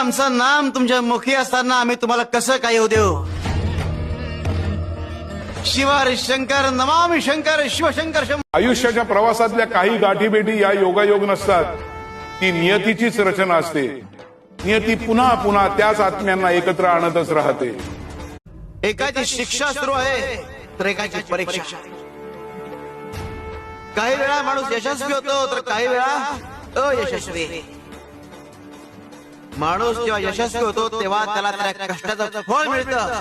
आमचं नाम तुमच्या मुखी असताना आम्ही तुम्हाला कसं काय येऊ देऊ? शिवार शंकर नमामि शंकर शिवशंकर शंभो. आयुष्याच्या प्रवासातल्या काही गाठीभेटी या योगायोग नसतात, ती नियतीचीच रचना असते. नियती पुन्हा पुन्हा त्याच आत्म्यांना एकत्र आणतच राहते. एकाची शिक्षा सुरू आहे तर एकाची परीक्षा. काही वेळा माणूस यशस्वी होतो तर काही वेळा अयशस्वी. माणूस जेव्हा यशस्वी होतो तेव्हा त्याला त्या कष्टाचं फळ मिळतं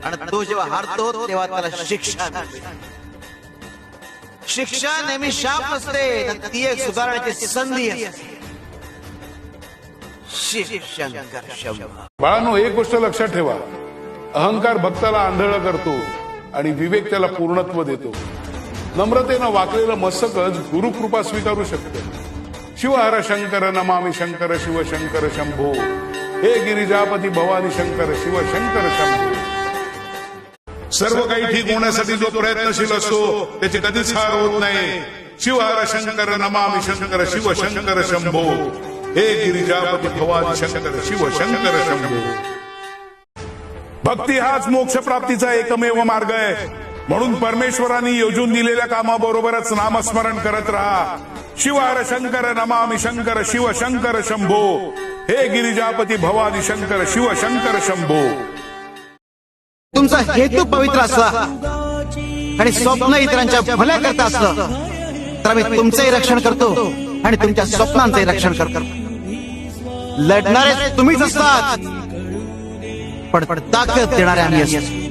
आणि तो जेव्हा हारतो तेव्हा त्याला शिक्षा मिळते. शिक्षा नेहमी शाप नसते, तर ती एक सुधारण्याची संधी असते. शिवशंकर शंभो. बाळांनो, एक गोष्ट लक्षात ठेवा, अहंकार भक्ताला आंधळ करतो आणि विवेक त्याला पूर्णत्व देतो. नम्रतेनं वाकलेलं मस्तकच गुरुकृपा स्वीकारू शकतं. शिवहर शंकर नमामि शंकर शिवशंकर शंभो. हे गिरिजापती भवानी शंकर शिवशंकर शंभो. सर्व काही ठीक होण्यासाठी जो प्रयत्नशील असतो त्याची कधीच हार होत नाही. शिवहर शंकर नमामि शंकर शिवशंकर शंभो. हे गिरिजापती भवानी शंकर शिवशंकर शंभो. भक्ती हाच मोक्ष प्राप्तीचा एकमेव मार्ग आहे. म्हणून परमेश्वरांनी योजून दिलेल्या कामाबरोबरच नामस्मरण करत राहा. शिवहर शंकर नमामि शंकर शिवशंकर शंभो. हे गिरिजापती भवानी शंकर शिवशंकर शंभो. तुमचा हेतू पवित्र असला आणि स्वप्न इतरांच्या भल्या करता असलं तर आम्ही तुमचंही रक्षण करतो आणि तुमच्या स्वप्नांचंही रक्षण करतो. लढणारे तुम्हीच असतात, पण ताकद देणारे आम्ही असतो.